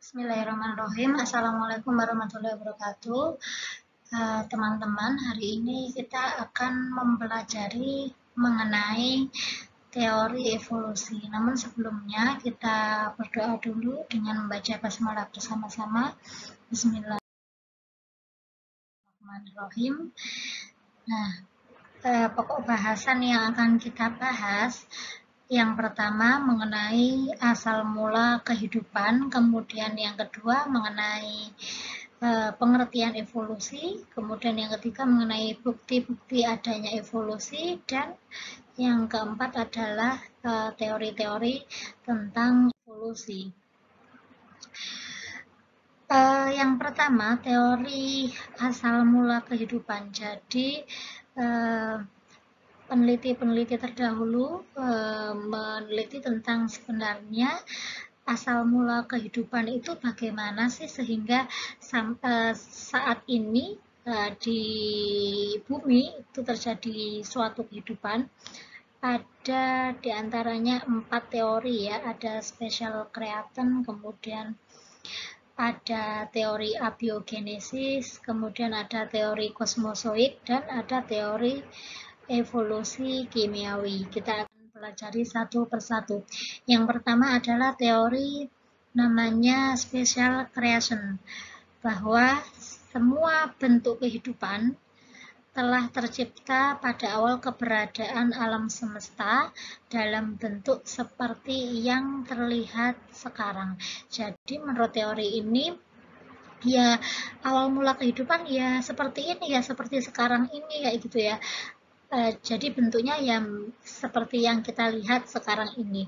Bismillahirrahmanirrahim. Assalamualaikum warahmatullahi wabarakatuh. Teman-teman, hari ini kita akan mempelajari mengenai teori evolusi. Namun sebelumnya kita berdoa dulu dengan membaca basmalah bersama-sama. Bismillahirrahmanirrahim. Nah, pokok bahasan yang akan kita bahas yang pertama mengenai asal mula kehidupan, kemudian yang kedua mengenai pengertian evolusi, kemudian yang ketiga mengenai bukti-bukti adanya evolusi, dan yang keempat adalah teori-teori tentang evolusi. Yang pertama, teori asal mula kehidupan. Jadi peneliti-peneliti terdahulu meneliti tentang sebenarnya asal mula kehidupan itu bagaimana sih sehingga saat ini di bumi itu terjadi suatu kehidupan. Ada diantaranya 4 teori ya, ada special creation, kemudian ada teori abiogenesis, kemudian ada teori kosmosoid, dan ada teori evolusi kimiawi. Kita akan pelajari satu persatu. Yang pertama adalah teori namanya special creation, bahwa semua bentuk kehidupan telah tercipta pada awal keberadaan alam semesta dalam bentuk seperti yang terlihat sekarang. Jadi menurut teori ini, ya awal mula kehidupan ya seperti ini, ya seperti sekarang ini, kayak gitu ya. Jadi bentuknya yang seperti yang kita lihat sekarang ini.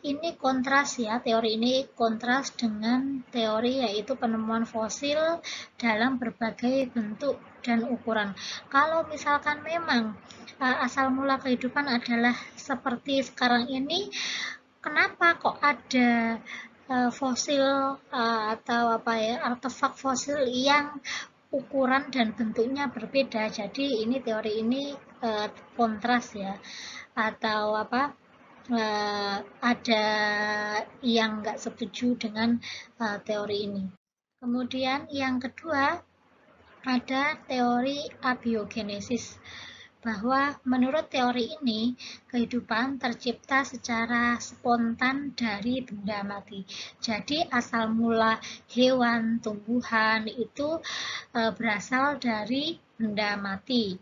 Ini kontras ya, teori ini kontras dengan teori yaitu penemuan fosil dalam berbagai bentuk dan ukuran. Kalau misalkan memang asal mula kehidupan adalah seperti sekarang ini, kenapa kok ada fosil atau artefak fosil yang ukuran dan bentuknya berbeda? Jadi ini teori ini kontras ya, atau ada yang nggak setuju dengan teori ini. Kemudian yang kedua ada teori abiogenesis, bahwa menurut teori ini kehidupan tercipta secara spontan dari benda mati. Jadi asal mula hewan, tumbuhan itu berasal dari benda mati.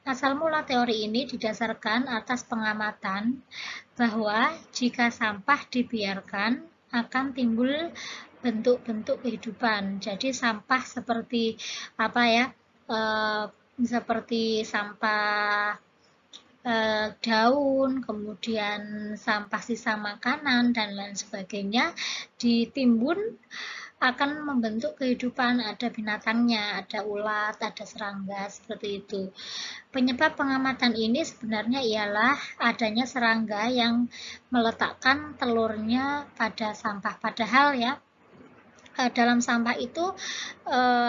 Asal mula teori ini didasarkan atas pengamatan bahwa jika sampah dibiarkan akan timbul bentuk-bentuk kehidupan. Jadi sampah seperti seperti sampah daun, kemudian sampah sisa makanan dan lain sebagainya ditimbun akan membentuk kehidupan. Ada binatangnya, ada ulat, ada serangga, seperti itu. Penyebab pengamatan ini sebenarnya ialah adanya serangga yang meletakkan telurnya pada sampah. Padahal ya, dalam sampah itu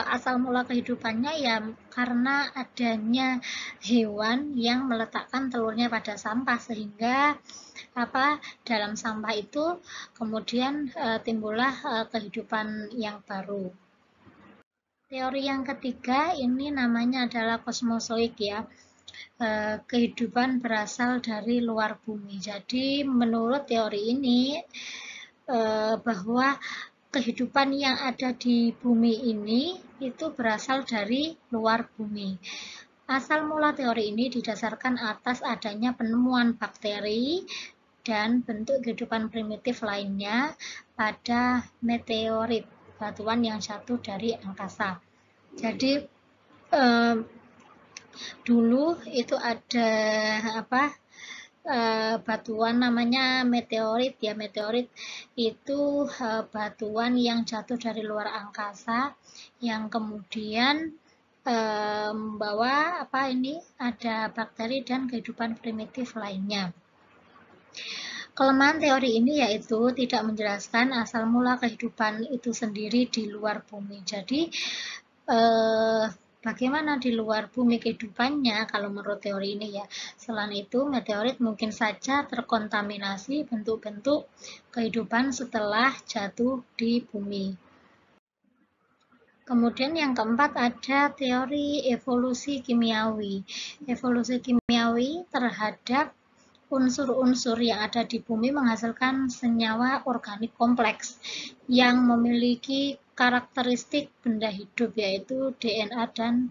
asal mula kehidupannya ya karena adanya hewan yang meletakkan telurnya pada sampah, sehingga dalam sampah itu kemudian timbullah kehidupan yang baru. Teori yang ketiga ini namanya adalah kosmosoid ya. Kehidupan berasal dari luar bumi. Jadi menurut teori ini bahwa kehidupan yang ada di bumi ini itu berasal dari luar bumi. Asal mula teori ini didasarkan atas adanya penemuan bakteri dan bentuk kehidupan primitif lainnya pada meteorit, batuan yang jatuh dari angkasa. Jadi dulu itu ada batuan namanya meteorit ya. Meteorit itu batuan yang jatuh dari luar angkasa yang kemudian membawa ada bakteri dan kehidupan primitif lainnya. Kelemahan teori ini yaitu tidak menjelaskan asal mula kehidupan itu sendiri di luar bumi. Jadi bagaimana di luar bumi kehidupannya kalau menurut teori ini ya. Selain itu, meteorit mungkin saja terkontaminasi bentuk-bentuk kehidupan setelah jatuh di bumi. Kemudian yang keempat ada teori evolusi kimiawi. Evolusi kimiawi terhadap unsur-unsur yang ada di bumi menghasilkan senyawa organik kompleks yang memiliki karakteristik benda hidup, yaitu DNA dan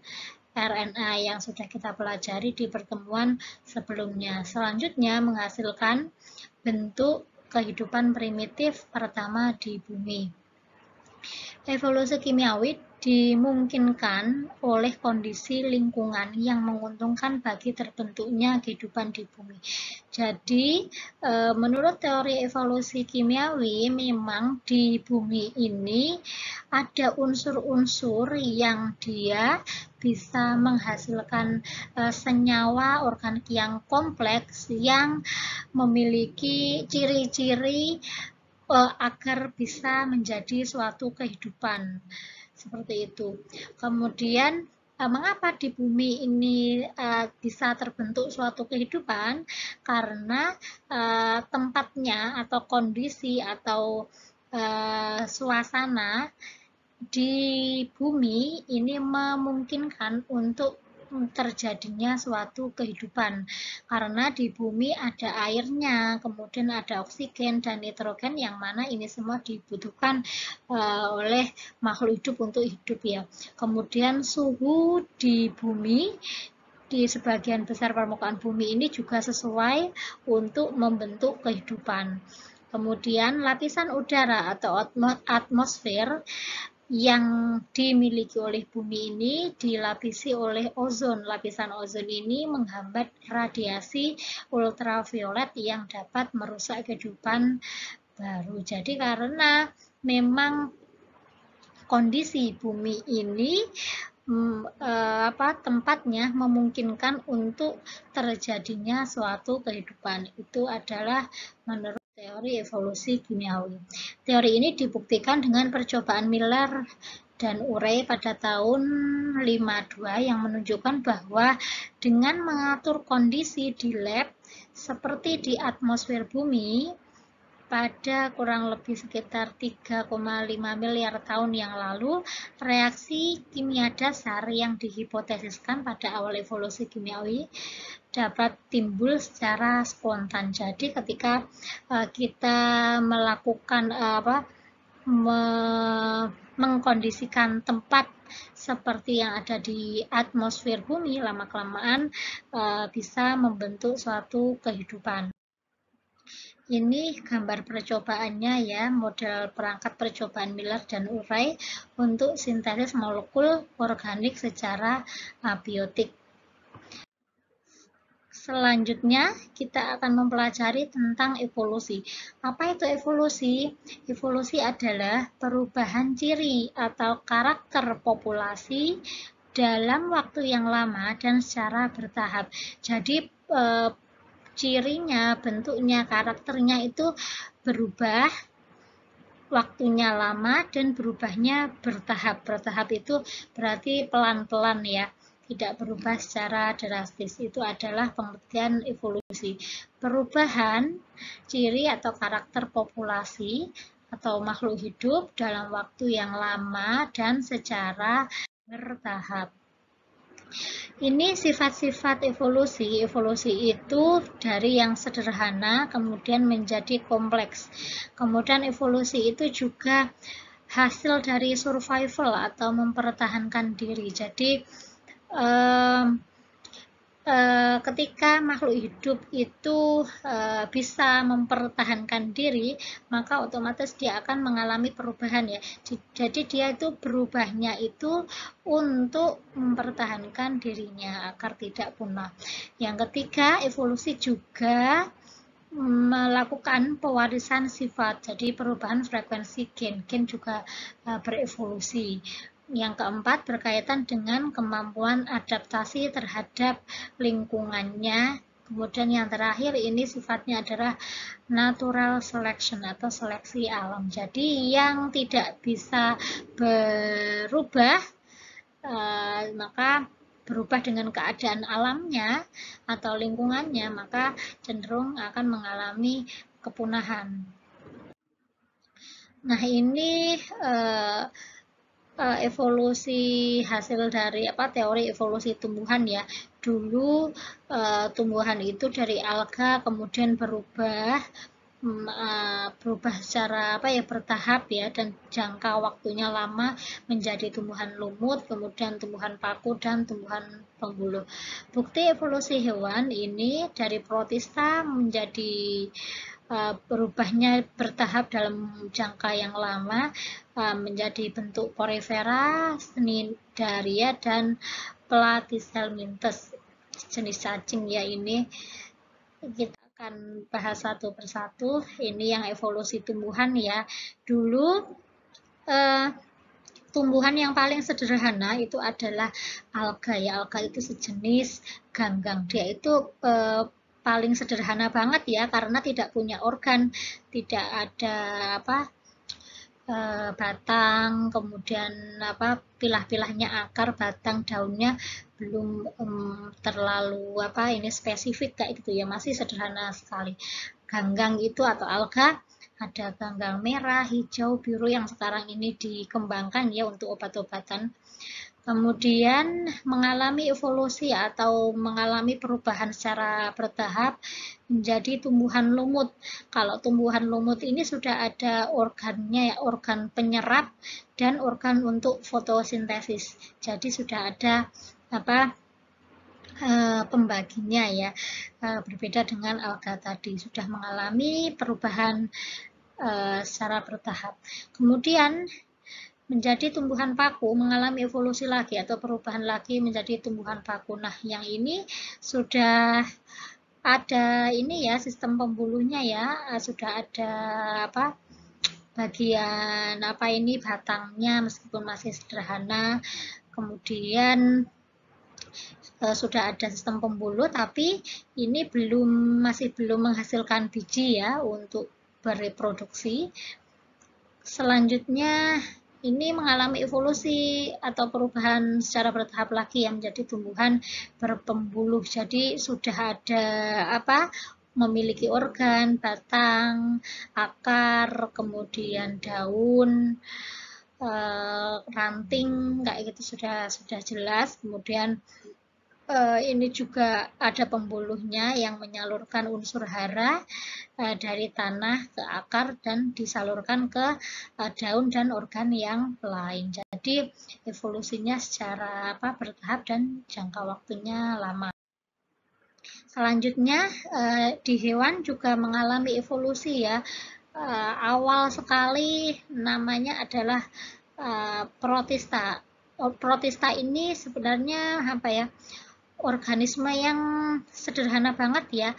RNA yang sudah kita pelajari di pertemuan sebelumnya. Selanjutnya menghasilkan bentuk kehidupan primitif pertama di bumi. Evolusi kimiawi dimungkinkan oleh kondisi lingkungan yang menguntungkan bagi terbentuknya kehidupan di bumi. Jadi, menurut teori evolusi kimiawi, memang di bumi ini ada unsur-unsur yang dia bisa menghasilkan senyawa organik yang kompleks yang memiliki ciri-ciri agar bisa menjadi suatu kehidupan seperti itu. Kemudian mengapa di bumi ini bisa terbentuk suatu kehidupan? Karena tempatnya atau kondisi atau suasana di bumi ini memungkinkan untuk terjadinya suatu kehidupan karena di bumi ada airnya, kemudian ada oksigen dan nitrogen yang mana ini semua dibutuhkan oleh makhluk hidup untuk hidup ya. Kemudian suhu di bumi di sebagian besar permukaan bumi ini juga sesuai untuk membentuk kehidupan. Kemudian lapisan udara atau atmosfer yang dimiliki oleh bumi ini dilapisi oleh ozon. Lapisan ozon ini menghambat radiasi ultraviolet yang dapat merusak kehidupan baru. Jadi karena memang kondisi bumi ini tempatnya memungkinkan untuk terjadinya suatu kehidupan. Itu adalah menurut teori evolusi kimiawi. Teori ini dibuktikan dengan percobaan Miller dan Urey pada tahun 52 yang menunjukkan bahwa dengan mengatur kondisi di lab seperti di atmosfer bumi pada kurang lebih sekitar 3,5 miliar tahun yang lalu, reaksi kimia dasar yang dihipotesiskan pada awal evolusi kimiawi dapat timbul secara spontan. Jadi ketika kita melakukan mengkondisikan tempat seperti yang ada di atmosfer bumi, lama-kelamaan bisa membentuk suatu kehidupan. Ini gambar percobaannya ya, model perangkat percobaan Miller dan Urey untuk sintesis molekul organik secara abiotik. Selanjutnya, kita akan mempelajari tentang evolusi. Apa itu evolusi? Evolusi adalah perubahan ciri atau karakter populasi dalam waktu yang lama dan secara bertahap. Jadi, cirinya, bentuknya, karakternya itu berubah, waktunya lama dan berubahnya bertahap. Bertahap itu berarti pelan-pelan ya. Tidak berubah secara drastis. Itu adalah pengertian evolusi. Perubahan ciri atau karakter populasi atau makhluk hidup dalam waktu yang lama dan secara bertahap. Ini sifat-sifat evolusi. Evolusi itu dari yang sederhana kemudian menjadi kompleks. Kemudian evolusi itu juga hasil dari survival atau mempertahankan diri. Jadi ketika makhluk hidup itu bisa mempertahankan diri, maka otomatis dia akan mengalami perubahan ya. Jadi dia itu berubahnya itu untuk mempertahankan dirinya agar tidak punah. Yang ketiga, evolusi juga melakukan pewarisan sifat. Jadi perubahan frekuensi gen juga berevolusi. Yang keempat, berkaitan dengan kemampuan adaptasi terhadap lingkungannya. Kemudian yang terakhir ini sifatnya adalah natural selection atau seleksi alam. Jadi yang tidak bisa berubah maka berubah dengan keadaan alamnya atau lingkungannya, maka cenderung akan mengalami kepunahan. Nah, ini evolusi hasil dari teori evolusi tumbuhan ya. Dulu tumbuhan itu dari alga kemudian berubah secara bertahap ya, dan jangka waktunya lama menjadi tumbuhan lumut, kemudian tumbuhan paku dan tumbuhan pembuluh. Bukti evolusi hewan ini dari protista menjadi berubahnya bertahap dalam jangka yang lama menjadi bentuk porifera, cnidaria dan platyhelminthes, jenis cacing ya. Ini kita akan bahas satu persatu. Ini yang evolusi tumbuhan ya. Dulu tumbuhan yang paling sederhana itu adalah alga ya. Alga itu sejenis ganggang. Dia itu paling sederhana banget ya, karena tidak punya organ, tidak ada batang, kemudian pilah-pilahnya akar, batang, daunnya belum terlalu ini spesifik kayak gitu ya, masih sederhana sekali. Ganggang itu atau alga ada ganggang merah, hijau, biru yang sekarang ini dikembangkan ya untuk obat-obatan. Kemudian mengalami evolusi atau mengalami perubahan secara bertahap menjadi tumbuhan lumut. Kalau tumbuhan lumut ini sudah ada organnya ya, organ penyerap dan organ untuk fotosintesis. Jadi sudah ada pembaginya ya, berbeda dengan alga tadi, sudah mengalami perubahan secara bertahap. Kemudian menjadi tumbuhan paku, mengalami evolusi lagi atau perubahan lagi menjadi tumbuhan paku. Nah, yang ini sudah ada ini ya, sistem pembuluhnya ya, sudah ada bagian ini batangnya meskipun masih sederhana. Kemudian sudah ada sistem pembuluh, tapi ini masih belum menghasilkan biji ya untuk bereproduksi. Selanjutnya ini mengalami evolusi atau perubahan secara bertahap lagi yang menjadi tumbuhan berpembuluh. Jadi sudah ada memiliki organ, batang, akar, kemudian daun, ranting kayak gitu sudah jelas. Kemudian ini juga ada pembuluhnya yang menyalurkan unsur hara dari tanah ke akar dan disalurkan ke daun dan organ yang lain. Jadi evolusinya secara bertahap dan jangka waktunya lama. Selanjutnya di hewan juga mengalami evolusi ya. Awal sekali namanya adalah protista. Protista ini sebenarnya organisme yang sederhana banget ya,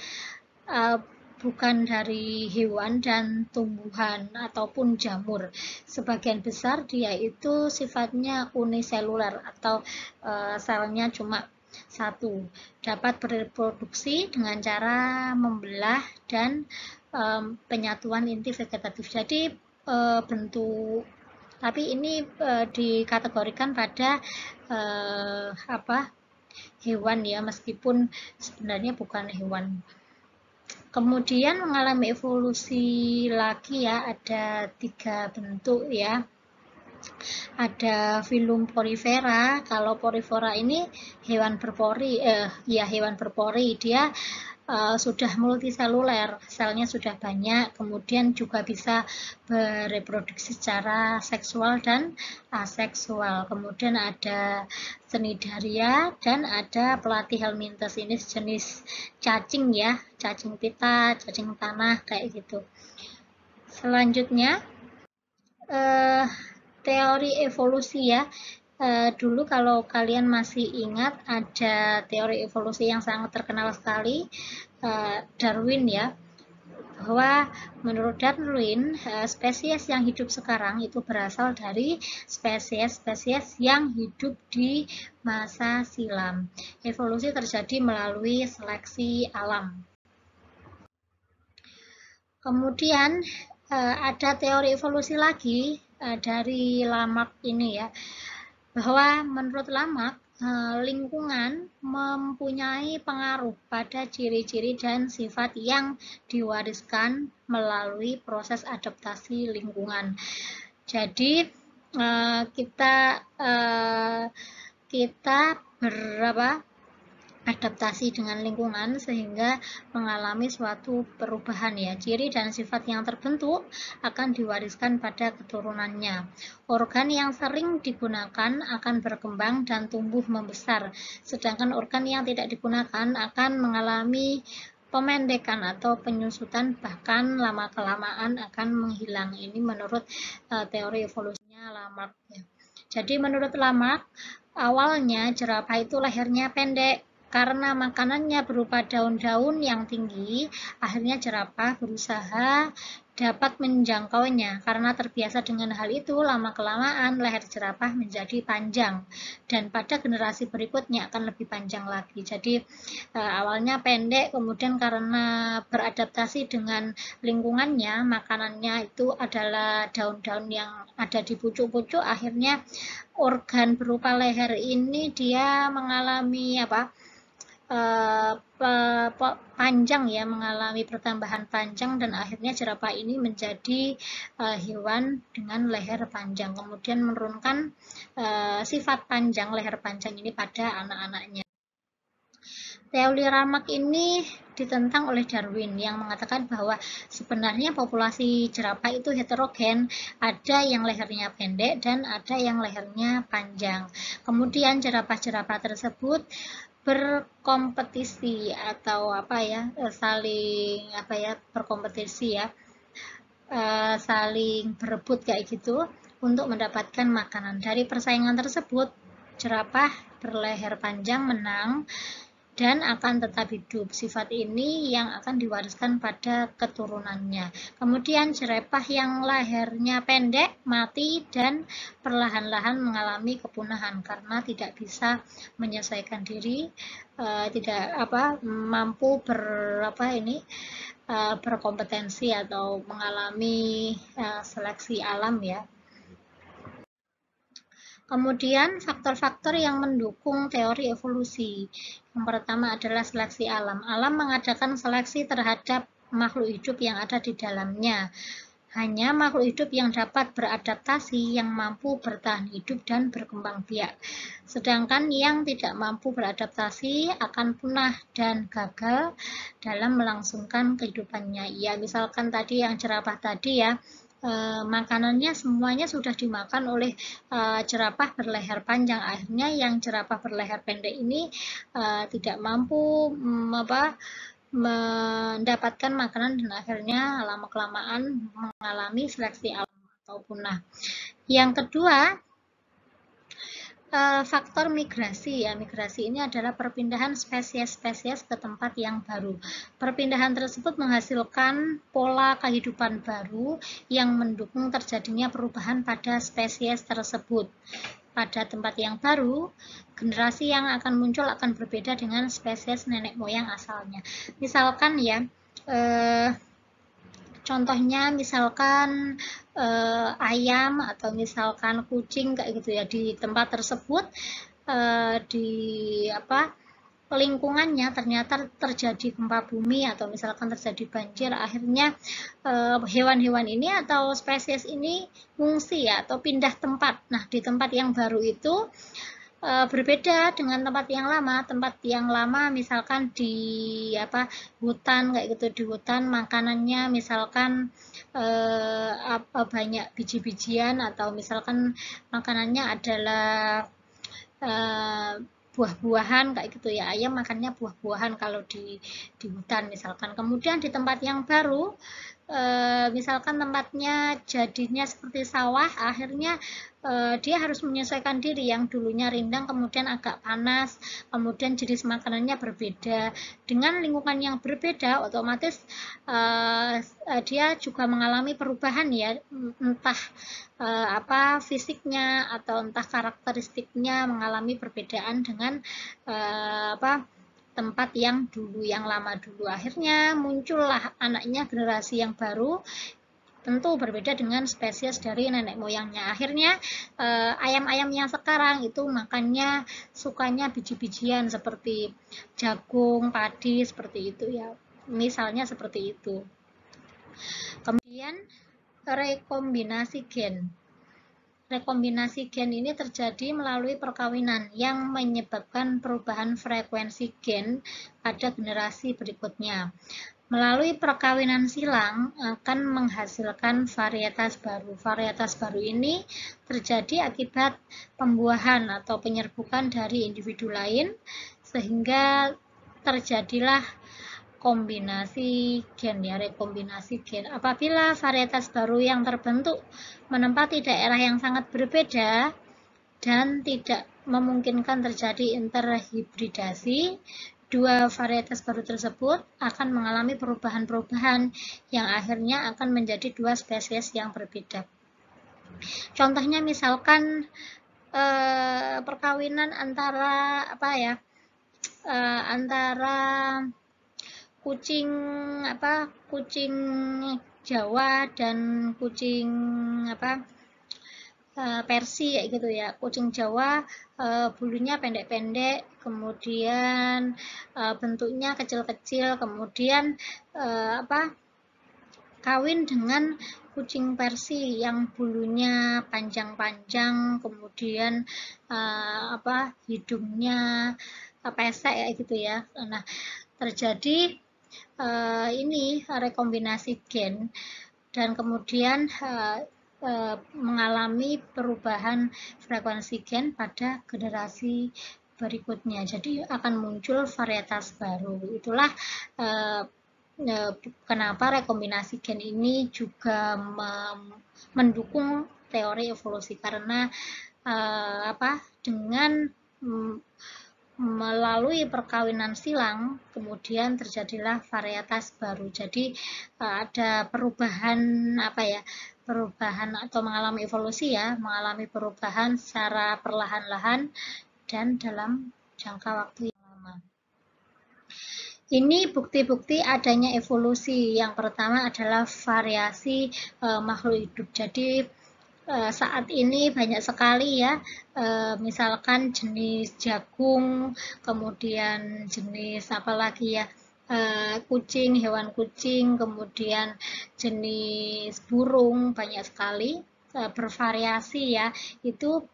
bukan dari hewan dan tumbuhan ataupun jamur. Sebagian besar dia itu sifatnya uniseluler atau selnya cuma satu, dapat bereproduksi dengan cara membelah dan penyatuan inti vegetatif. Jadi bentuk, tapi ini dikategorikan pada hewan ya, meskipun sebenarnya bukan hewan. Kemudian mengalami evolusi lagi ya, ada 3 bentuk ya. Ada filum porifera. Kalau porifera ini hewan berpori, dia sudah multiseluler, selnya sudah banyak, kemudian juga bisa bereproduksi secara seksual dan aseksual. Kemudian ada cnidaria dan ada platyhelminthes, ini jenis cacing ya, cacing pita, cacing tanah kayak gitu. Selanjutnya teori evolusi ya. Dulu kalau kalian masih ingat ada teori evolusi yang sangat terkenal sekali, Darwin ya, bahwa menurut Darwin spesies yang hidup sekarang itu berasal dari spesies-spesies yang hidup di masa silam. Evolusi terjadi melalui seleksi alam. Kemudian ada teori evolusi lagi dari Lamarck ini ya. bahwa menurut Lamarck lingkungan mempunyai pengaruh pada ciri-ciri dan sifat yang diwariskan melalui proses adaptasi lingkungan. Jadi kita adaptasi dengan lingkungan sehingga mengalami suatu perubahan ya. Ciri dan sifat yang terbentuk akan diwariskan pada keturunannya. Organ yang sering digunakan akan berkembang dan tumbuh membesar, sedangkan organ yang tidak digunakan akan mengalami pemendekan atau penyusutan, bahkan lama-kelamaan akan menghilang. Ini menurut teori evolusinya Lamarck ya. Jadi menurut Lamarck, awalnya jerapah itu lehernya pendek. Karena makanannya berupa daun-daun yang tinggi, akhirnya jerapah berusaha dapat menjangkaunya. Karena terbiasa dengan hal itu, lama-kelamaan leher jerapah menjadi panjang. Dan pada generasi berikutnya akan lebih panjang lagi. Jadi awalnya pendek, kemudian karena beradaptasi dengan lingkungannya, makanannya itu adalah daun-daun yang ada di pucuk-pucuk, akhirnya organ berupa leher ini dia mengalami panjang ya, mengalami pertambahan panjang, dan akhirnya jerapah ini menjadi hewan dengan leher panjang, kemudian menurunkan sifat panjang leher panjang ini pada anak-anaknya. Teori Lamarck ini ditentang oleh Darwin yang mengatakan bahwa sebenarnya populasi jerapah itu heterogen, ada yang lehernya pendek dan ada yang lehernya panjang. Kemudian jerapah-jerapah tersebut berkompetisi atau saling berkompetisi ya, saling berebut kayak gitu untuk mendapatkan makanan. Dari persaingan tersebut, jerapah berleher panjang menang dan akan tetap hidup. Sifat ini yang akan diwariskan pada keturunannya. Kemudian jerapah yang lehernya pendek mati dan perlahan-lahan mengalami kepunahan karena tidak bisa menyesuaikan diri, tidak mampu berkompetensi atau mengalami seleksi alam ya. Kemudian faktor-faktor yang mendukung teori evolusi. Yang pertama adalah seleksi alam. Alam mengadakan seleksi terhadap makhluk hidup yang ada di dalamnya. Hanya makhluk hidup yang dapat beradaptasi, yang mampu bertahan hidup dan berkembang biak. Sedangkan yang tidak mampu beradaptasi akan punah dan gagal dalam melangsungkan kehidupannya. Ya, misalkan tadi yang jerapah tadi ya, makanannya semuanya sudah dimakan oleh jerapah berleher panjang. Akhirnya yang jerapah berleher pendek ini tidak mampu mendapatkan makanan dan akhirnya lama-kelamaan mengalami seleksi alam atau punah. Yang kedua, faktor migrasi ya. Migrasi ini adalah perpindahan spesies-spesies ke tempat yang baru. Perpindahan tersebut menghasilkan pola kehidupan baru yang mendukung terjadinya perubahan pada spesies tersebut. Pada tempat yang baru, generasi yang akan muncul akan berbeda dengan spesies nenek moyang asalnya. Misalkan ya, contohnya misalkan ayam atau misalkan kucing kayak gitu ya, di tempat tersebut di lingkungannya ternyata terjadi gempa bumi atau misalkan terjadi banjir, akhirnya hewan-hewan ini atau spesies ini mengungsi ya atau pindah tempat. Nah, di tempat yang baru itu berbeda dengan tempat yang lama. Tempat yang lama misalkan di hutan kayak gitu, di hutan makanannya misalkan banyak biji-bijian atau misalkan makanannya adalah buah-buahan kayak gitu ya. Ayam makannya buah-buahan kalau di hutan misalkan. Kemudian di tempat yang baru misalkan tempatnya jadinya seperti sawah, akhirnya dia harus menyesuaikan diri, yang dulunya rindang kemudian agak panas, kemudian jenis makanannya berbeda. Dengan lingkungan yang berbeda, otomatis dia juga mengalami perubahan ya, entah fisiknya atau entah karakteristiknya mengalami perbedaan dengan tempat yang dulu, yang lama dulu. Akhirnya muncullah anaknya generasi yang baru tentu berbeda dengan spesies dari nenek moyangnya. Akhirnya ayam-ayam yang sekarang itu makannya sukanya biji-bijian seperti jagung, padi, seperti itu ya. Misalnya seperti itu. Kemudian rekombinasi gen. Rekombinasi gen ini terjadi melalui perkawinan yang menyebabkan perubahan frekuensi gen pada generasi berikutnya. Melalui perkawinan silang akan menghasilkan varietas baru. Varietas baru ini terjadi akibat pembuahan atau penyerbukan dari individu lain sehingga terjadilah kombinasi gen ya, rekombinasi gen. Apabila varietas baru yang terbentuk menempati daerah yang sangat berbeda dan tidak memungkinkan terjadi interhibridasi, dua varietas baru tersebut akan mengalami perubahan-perubahan yang akhirnya akan menjadi dua spesies yang berbeda. Contohnya misalkan perkawinan antara antara kucing Jawa dan kucing Persi kayak gitu ya. Kucing Jawa bulunya pendek-pendek, kemudian bentuknya kecil-kecil, kemudian kawin dengan kucing Persi yang bulunya panjang-panjang, kemudian hidungnya pesek kayak gitu ya. Nah, terjadi ini rekombinasi gen dan kemudian mengalami perubahan frekuensi gen pada generasi berikutnya. Jadi akan muncul varietas baru. Itulah kenapa rekombinasi gen ini juga mendukung teori evolusi, karena dengan melalui perkawinan silang kemudian terjadilah varietas baru. Jadi ada perubahan perubahan atau mengalami evolusi ya, mengalami perubahan secara perlahan-lahan dan dalam jangka waktu yang lama. Ini bukti-bukti adanya evolusi. Yang pertama adalah variasi makhluk hidup. Jadi saat ini banyak sekali ya, misalkan jenis jagung, kemudian jenis apalagi ya, kucing, hewan kucing, kemudian jenis burung, banyak sekali bervariasi ya. Itu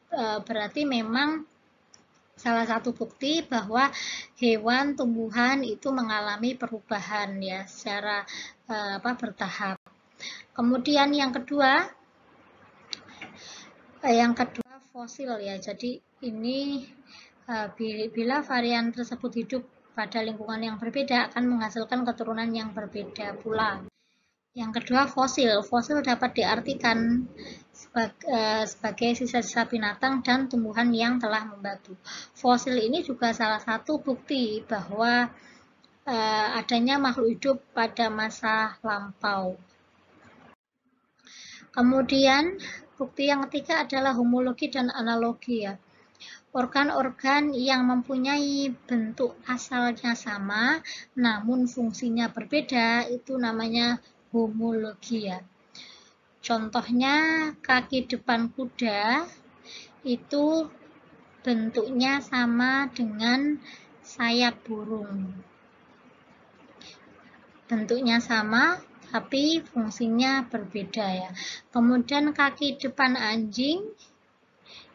berarti memang salah satu bukti bahwa hewan, tumbuhan itu mengalami perubahan ya secara bertahap. Kemudian yang kedua fosil ya. Jadi ini bila varian tersebut hidup pada lingkungan yang berbeda akan menghasilkan keturunan yang berbeda pula. Yang kedua fosil. Fosil dapat diartikan sebagai sisa-sisa binatang dan tumbuhan yang telah membatu. Fosil ini juga salah satu bukti bahwa adanya makhluk hidup pada masa lampau. Kemudian bukti yang ketiga adalah homologi dan analogi ya. Organ-organ yang mempunyai bentuk asalnya sama namun fungsinya berbeda itu namanya homologi ya. Contohnya kaki depan kuda itu bentuknya sama dengan sayap burung. Bentuknya sama tapi fungsinya berbeda ya. Kemudian kaki depan anjing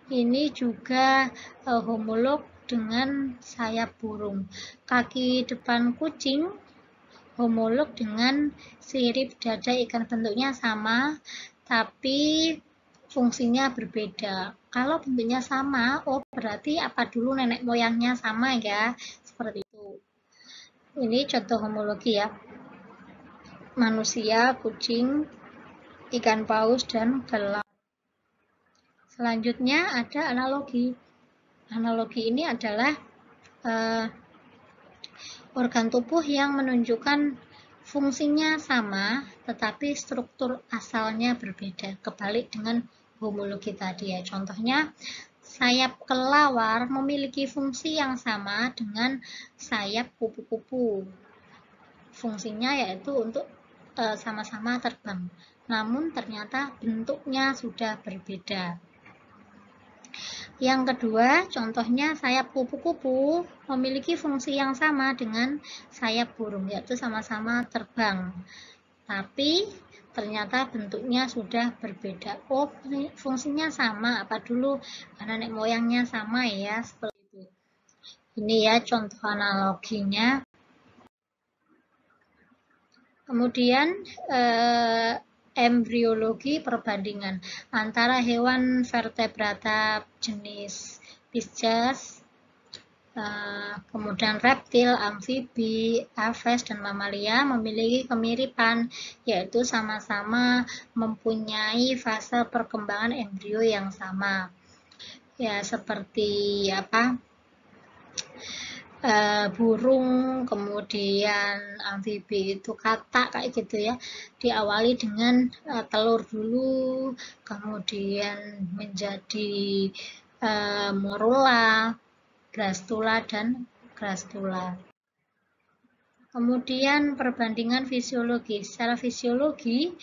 ini juga homolog dengan sayap burung. Kaki depan kucing homolog dengan sirip dada ikan, bentuknya sama tapi fungsinya berbeda. Kalau bentuknya sama, oh berarti apa dulu nenek moyangnya sama ya, seperti itu. Ini contoh homologi ya. Manusia, kucing, ikan paus, dan kelelawar. Selanjutnya ada analogi. Analogi ini adalah organ tubuh yang menunjukkan fungsinya sama tetapi struktur asalnya berbeda, kebalik dengan homologi tadi ya. Contohnya sayap kelelawar memiliki fungsi yang sama dengan sayap kupu-kupu. Fungsinya yaitu untuk sama-sama terbang. namun ternyata bentuknya sudah berbeda. Yang kedua, contohnya sayap kupu-kupu memiliki fungsi yang sama dengan sayap burung, yaitu sama-sama terbang. Tapi ternyata bentuknya sudah berbeda. Oh, fungsinya sama, apa dulu? Karena nenek moyangnya sama ya, seperti itu. Ini ya contoh analoginya. Kemudian embriologi perbandingan antara hewan vertebrata jenis Pisces, kemudian reptil, amfibi, aves, dan mamalia memiliki kemiripan, yaitu sama-sama mempunyai fase perkembangan embrio yang sama. Ya, seperti apa? Burung, kemudian amfibi itu katak kayak gitu ya, diawali dengan telur dulu, kemudian menjadi morula, blastula, dan gastrula. Kemudian perbandingan fisiologi. Secara fisiologi,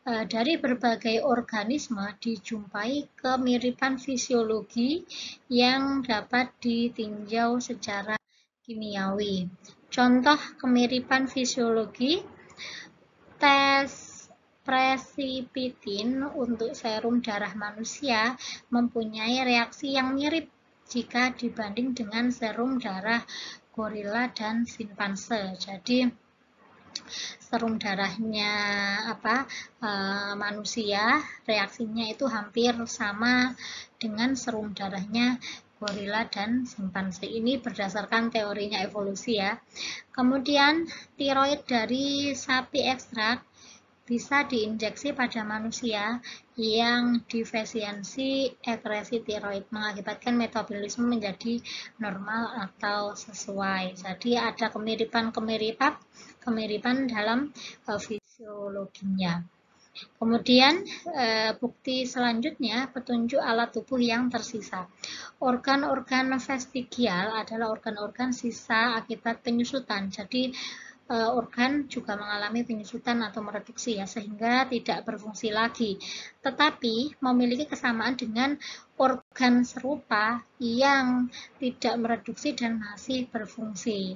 dari berbagai organisme dijumpai kemiripan fisiologi yang dapat ditinjau secara kimiawi. Contoh kemiripan fisiologi, tes presipitin untuk serum darah manusia mempunyai reaksi yang mirip jika dibanding dengan serum darah gorila dan simpanse. Jadi serum darahnya manusia, reaksinya itu hampir sama dengan serum darahnya gorila dan simpanse. Ini berdasarkan teorinya evolusi ya. Kemudian tiroid dari sapi ekstrak bisa diinjeksi pada manusia yang defisiensi ekresi tiroid, mengakibatkan metabolisme menjadi normal atau sesuai. Jadi ada kemiripan dalam fisiologinya. Kemudian bukti selanjutnya, petunjuk alat tubuh yang tersisa. Organ-organ vestigial adalah organ-organ sisa akibat penyusutan. Jadi organ juga mengalami penyusutan atau mereduksi ya, sehingga tidak berfungsi lagi. Tetapi memiliki kesamaan dengan organ serupa yang tidak mereduksi dan masih berfungsi.